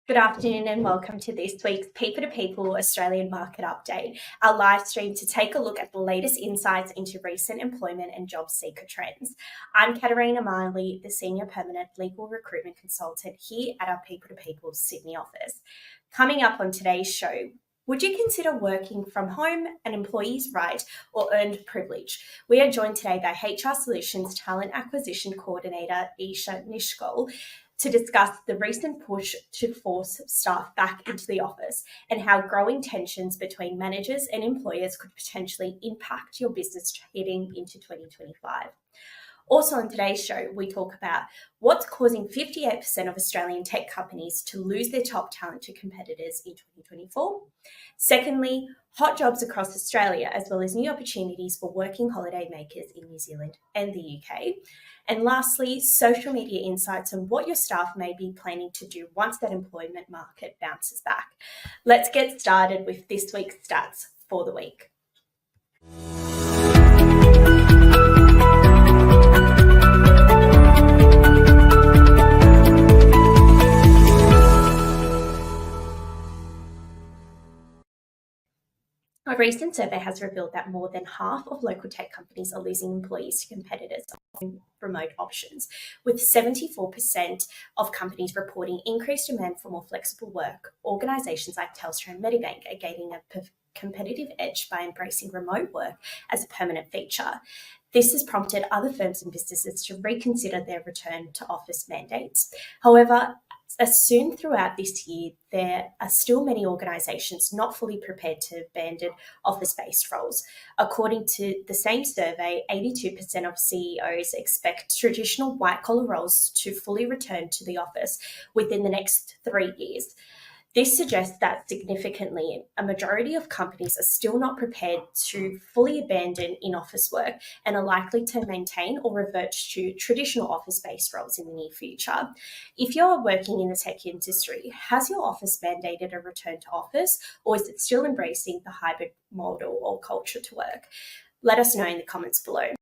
Good afternoon and welcome to this week's People to People Australian Market Update, our live stream to take a look at the latest insights into recent employment and job seeker trends. I'm Katarina Mali, the Senior Permanent Legal Recruitment Consultant here at our People to People Sydney office. Coming up on today's show, would you consider working from home an employee's right or earned privilege? We are joined today by HR Solutions Talent Acquisition Coordinator Esha Nischol to discuss the recent push to force staff back into the office and how growing tensions between managers and employers could potentially impact your business heading into 2025. Also on today's show, we talk about what's causing 58% of Australian tech companies to lose their top talent to competitors in 2024. Secondly, hot jobs across Australia, as well as new opportunities for working holiday makers in New Zealand and the UK. And lastly, social media insights on what your staff may be planning to do once that employment market bounces back. Let's get started with this week's stats for the week. A recent survey has revealed that more than half of local tech companies are losing employees to competitors offering remote options, with 74% of companies reporting increased demand for more flexible work. Organisations like Telstra and Medibank are gaining a competitive edge by embracing remote work as a permanent feature. This has prompted other firms and businesses to reconsider their return to office mandates. However, as soon throughout this year, there are still many organisations not fully prepared to abandon office-based roles. According to the same survey, 82% of CEOs expect traditional white-collar roles to fully return to the office within the next 3 years. This suggests that significantly, a majority of companies are still not prepared to fully abandon in-office work and are likely to maintain or revert to traditional office-based roles in the near future. If you're working in the tech industry, has your office mandated a return to office, or is it still embracing the hybrid model or culture to work? Let us know in the comments below.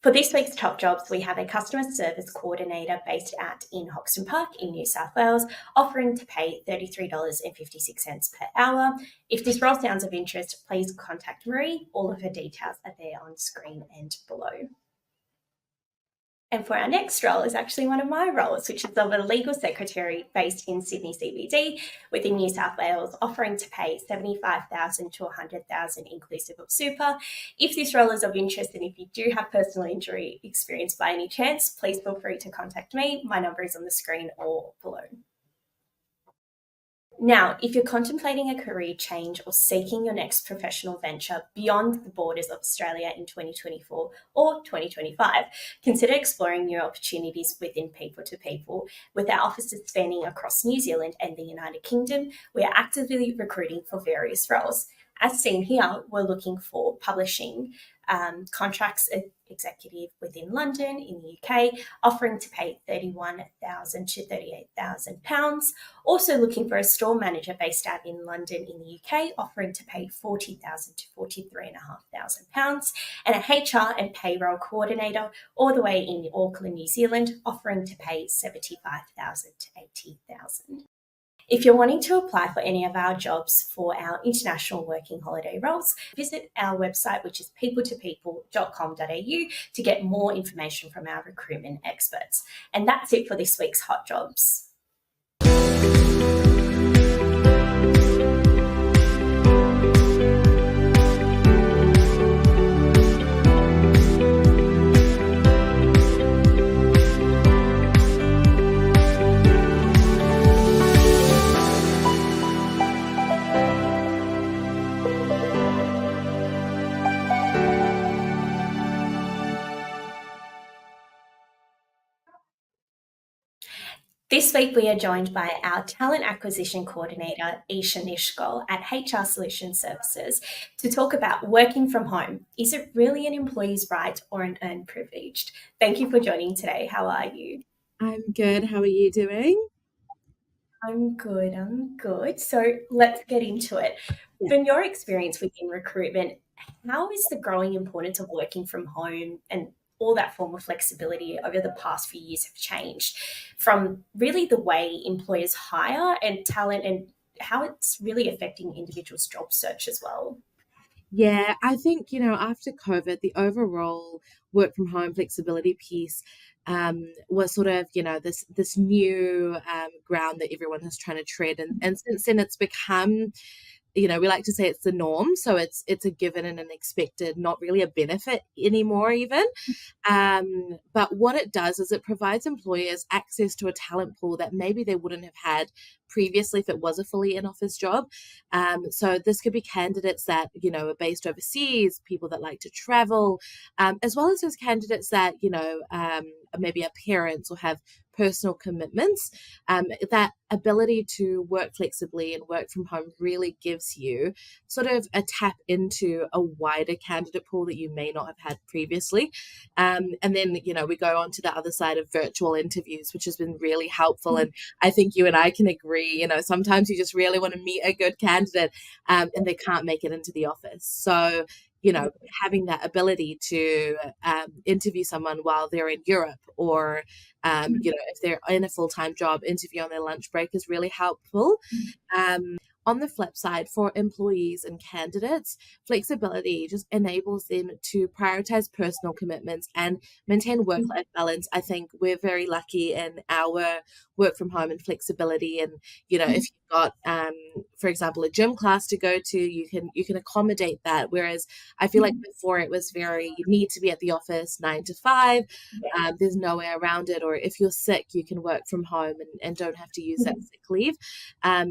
For this week's top jobs, we have a customer service coordinator based in Hoxton Park in New South Wales, offering to pay $33.56 per hour. If this role sounds of interest, please contact Marie. All of her details are there on screen and below. And for our next role is actually one of my roles, which is of a legal secretary based in Sydney CBD within New South Wales, offering to pay $75,000 to $100,000 inclusive of super. If this role is of interest and if you do have personal injury experience by any chance, please feel free to contact me. My number is on the screen or below. Now, if you're contemplating a career change or seeking your next professional venture beyond the borders of Australia in 2024 or 2025, consider exploring new opportunities within People to People. With our offices spanning across New Zealand and the United Kingdom, we are actively recruiting for various roles. As seen here, we're looking for publishing contracts executive within London in the UK, offering to pay £31,000 to £38,000. Also looking for a store manager based out in London in the UK, offering to pay £40,000 to £43,500, and a HR and payroll coordinator all the way in Auckland, New Zealand, offering to pay £75,000 to £80,000. If you're wanting to apply for any of our jobs for our international working holiday roles, visit our website, which is 𝗵𝗵𝗂𝗋𝗋.com.au, to get more information from our recruitment experts. And that's it for this week's Hot Jobs. This week, we are joined by our Talent Acquisition Coordinator, Esha Nischol at HR Solution Services, to talk about working from home. Is it really an employee's right or an earned privilege? Thank you for joining today. How are you? I'm good. How are you doing? I'm good. So let's get into it. Yeah. From your experience within recruitment, how is the growing importance of working from home and all that form of flexibility over the past few years have changed from really the way employers hire and talent, and how it's really affecting individuals' job search as well? Yeah, I think, after COVID, the overall work from home flexibility piece was sort of, this new ground that everyone is trying to tread. And since then, it's become, we like to say it's the norm. So it's a given and an expected, not really a benefit anymore even. But what it does is it provides employers access to a talent pool that maybe they wouldn't have had previously if it was a fully in-office job. So this could be candidates that, are based overseas, people that like to travel, as well as those candidates that, maybe are parents or have personal commitments. That ability to work flexibly and work from home really gives you sort of a tap into a wider candidate pool that you may not have had previously. And then, we go on to the other side of virtual interviews, which has been really helpful. And I think you and I can agree, sometimes you just really want to meet a good candidate and they can't make it into the office. So, having that ability to interview someone while they're in Europe or, if they're in a full-time job, interview on their lunch break is really helpful. On the flip side, for employees and candidates, flexibility just enables them to prioritize personal commitments and maintain work-life balance. I think we're very lucky in our work from home and flexibility. And, if you've got, for example, a gym class to go to, you can accommodate that. Whereas I feel like before it was you need to be at the office 9 to 5. There's no way around it. Or if you're sick, you can work from home and don't have to use that sick leave.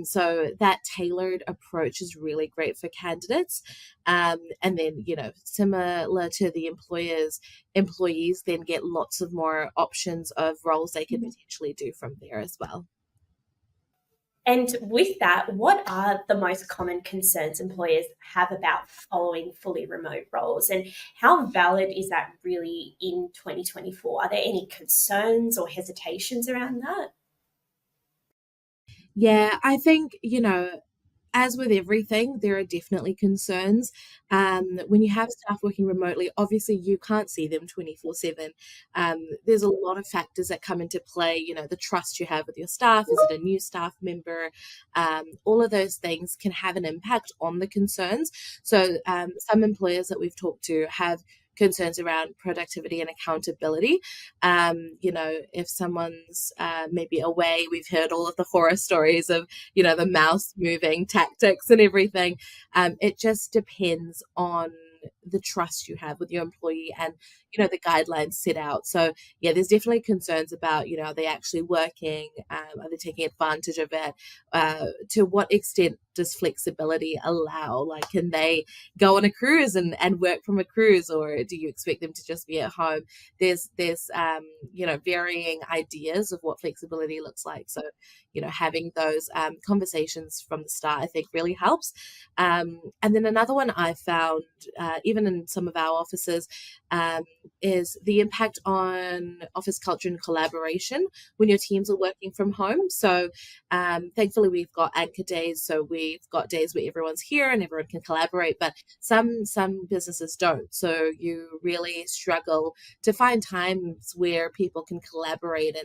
So that tailored approach is really great for candidates. And then, similar to the employees then get lots of more options of roles they can potentially do from there as well. And with that, what are the most common concerns employers have about following fully remote roles, and how valid is that really in 2024? Are there any concerns or hesitations around that? Yeah, I think, as with everything, there are definitely concerns. When you have staff working remotely, obviously you can't see them 24/7. There's a lot of factors that come into play, the trust you have with your staff. Is it a new staff member? All of those things can have an impact on the concerns. So some employers that we've talked to have concerns around productivity and accountability. If someone's maybe away, we've heard all of the horror stories of, the mouse moving tactics and everything. It just depends on the trust you have with your employee and, the guidelines set out. So yeah, there's definitely concerns about, are they actually working? Are they taking advantage of it? To what extent does flexibility allow? Like, can they go on a cruise and work from a cruise, or do you expect them to just be at home? There's varying ideas of what flexibility looks like. So, having those conversations from the start, I think, really helps. And then another one I found, even in some of our offices, is the impact on office culture and collaboration when your teams are working from home. So thankfully we've got anchor days, so we've got days where everyone's here and everyone can collaborate, but some businesses don't. So you really struggle to find times where people can collaborate,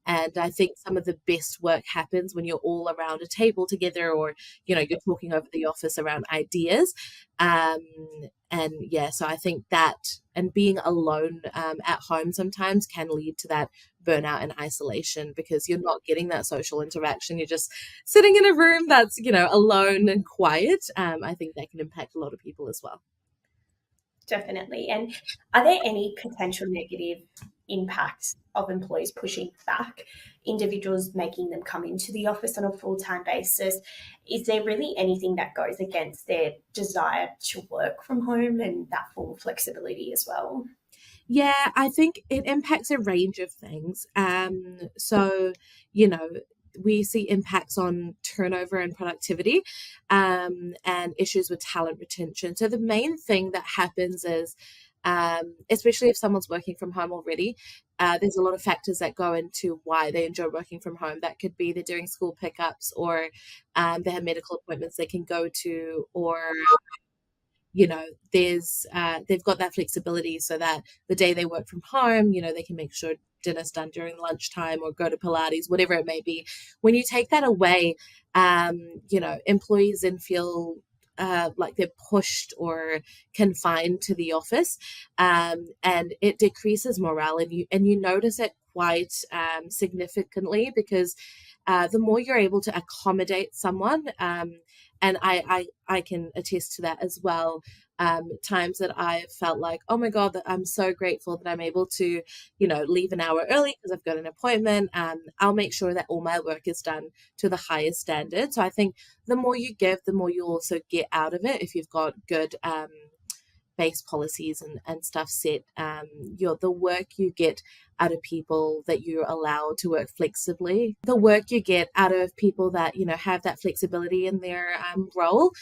and I think some of the best work happens when you're all around a table together, or, you're talking over the office around ideas. And yeah, so I think that, and being alone at home sometimes can lead to that burnout and isolation, because you're not getting that social interaction. You're just sitting in a room that's, alone and quiet. I think that can impact a lot of people as well. Definitely. And are there any potential negative impacts of employees pushing back individuals, making them come into the office on a full-time basis? Is there really anything that goes against their desire to work from home and that full flexibility as well? Yeah, I think it impacts a range of things. So, we see impacts on turnover and productivity, and issues with talent retention. So the main thing that happens is, especially if someone's working from home already, there's a lot of factors that go into why they enjoy working from home. That could be they're doing school pickups, or they have medical appointments they can go to, or there's they've got that flexibility so that the day they work from home, they can make sure dinner's done during lunchtime or go to Pilates, whatever it may be. When you take that away, employees then feel like they're pushed or confined to the office, and it decreases morale, and you notice it quite significantly, because the more you're able to accommodate someone, and I can attest to that as well. Times that I felt like, oh my God, that I'm so grateful that I'm able to, leave an hour early because I've got an appointment. I'll make sure that all my work is done to the highest standard. So I think the more you give, the more you also get out of it. If you've got good base policies and stuff set, the work you get out of people that you're allowed to work flexibly, the work you get out of people that have that flexibility in their role,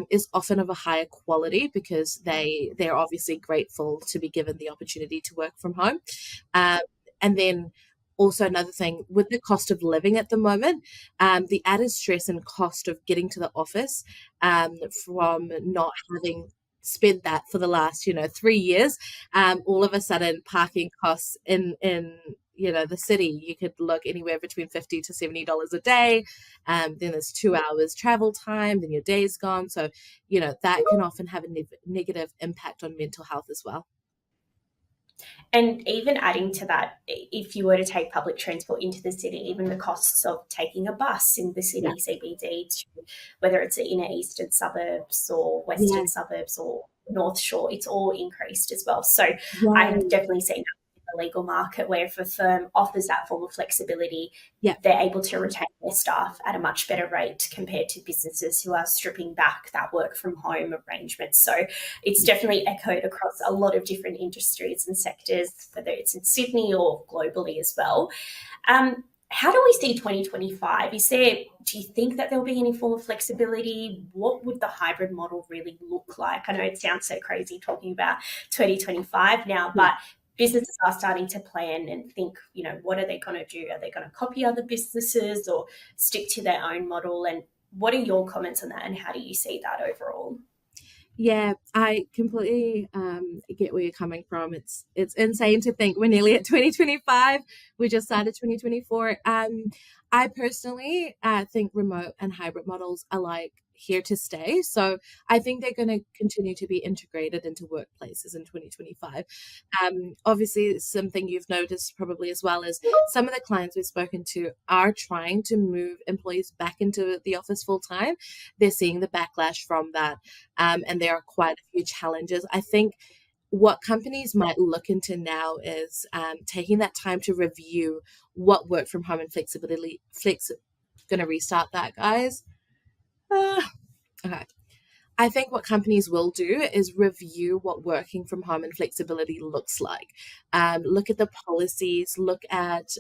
is often of a higher quality, because they're obviously grateful to be given the opportunity to work from home. And then also another thing, with the cost of living at the moment, the added stress and cost of getting to the office, from not having spent that for the last 3 years, all of a sudden parking costs in the city, you could look anywhere between $50 to $70 a day. Then there's 2 hours travel time, then your day's gone. So that can often have a negative impact on mental health as well. And even adding to that, if you were to take public transport into the city, even the costs of taking a bus in the city CBD, to whether it's the inner eastern suburbs or western suburbs or North Shore, it's all increased as well. So I've definitely seen that in the legal market, where if a firm offers that form of flexibility, they're able to retain their staff at a much better rate compared to businesses who are stripping back that work from home arrangement. So it's definitely echoed across a lot of different industries and sectors, whether it's in Sydney or globally as well. How do we see 2025? Do you think that there'll be any form of flexibility? What would the hybrid model really look like? I know it sounds so crazy talking about 2025 now, but businesses are starting to plan and think, what are they going to do? Are they going to copy other businesses or stick to their own model? And what are your comments on that, and how do you see that overall? Yeah, I completely get where you're coming from. It's insane to think we're nearly at 2025. We just started 2024. I personally think remote and hybrid models are like here to stay. So I think they're going to continue to be integrated into workplaces in 2025. Obviously, something you've noticed probably as well is some of the clients we've spoken to are trying to move employees back into the office full time. They're seeing the backlash from that, and there are quite a few challenges. I think what companies might look into now is taking that time to review what work from home and flexibility. Going to restart that, guys. Okay. I think what companies will do is review what working from home and flexibility looks like. Look at the policies, look at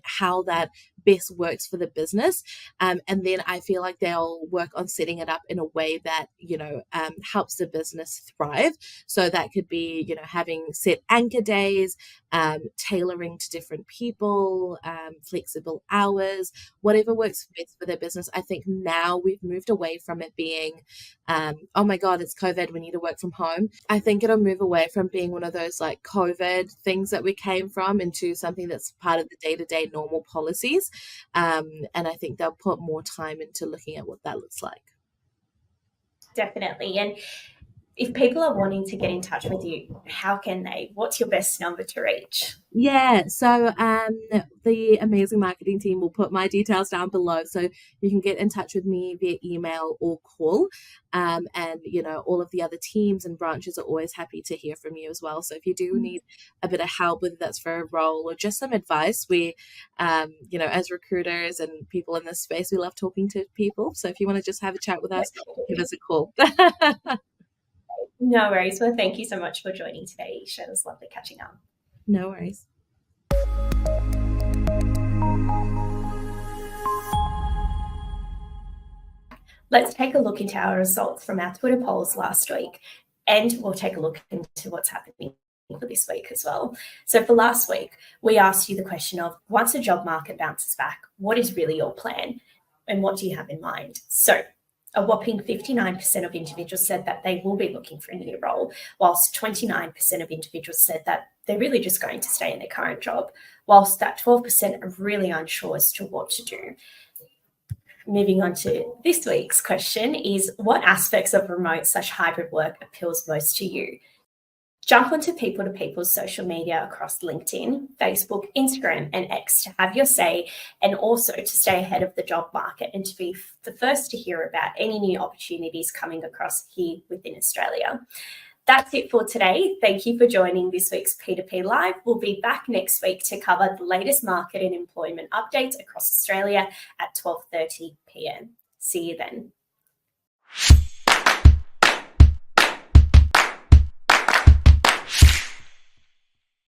how that best works for the business. And then I feel like they'll work on setting it up in a way that, helps the business thrive. So that could be, having set anchor days, tailoring to different people, flexible hours, whatever works best for their business. I think now we've moved away from it being oh my God, it's COVID, we need to work from home. I think it'll move away from being one of those like COVID things that we came from into something that's part of the day-to-day normal policies. And I think they'll put more time into looking at what that looks like. Definitely. And if people are wanting to get in touch with you, how can they? What's your best number to reach? Yeah, so the amazing marketing team will put my details down below, so you can get in touch with me via email or call. And all of the other teams and branches are always happy to hear from you as well. So if you do need a bit of help, whether that's for a role or just some advice, we as recruiters and people in this space, we love talking to people. So if you want to just have a chat with us, give us a call. No worries. Well, thank you so much for joining today, Esha. It was lovely catching up. No worries. Let's take a look into our results from our Twitter polls last week, and we'll take a look into what's happening for this week as well. So for last week, we asked you the question of, once the job market bounces back, what is really your plan and what do you have in mind? So a whopping 59% of individuals said that they will be looking for a new role, whilst 29% of individuals said that they're really just going to stay in their current job, whilst that 12% are really unsure as to what to do. Moving on to this week's question is, what aspects of remote/hybrid work appeals most to you? Jump onto People to People's social media across LinkedIn, Facebook, Instagram, and X to have your say, and also to stay ahead of the job market and to be the first to hear about any new opportunities coming across here within Australia. That's it for today. Thank you for joining this week's P2P Live. We'll be back next week to cover the latest market and employment updates across Australia at 12:30 p.m. See you then.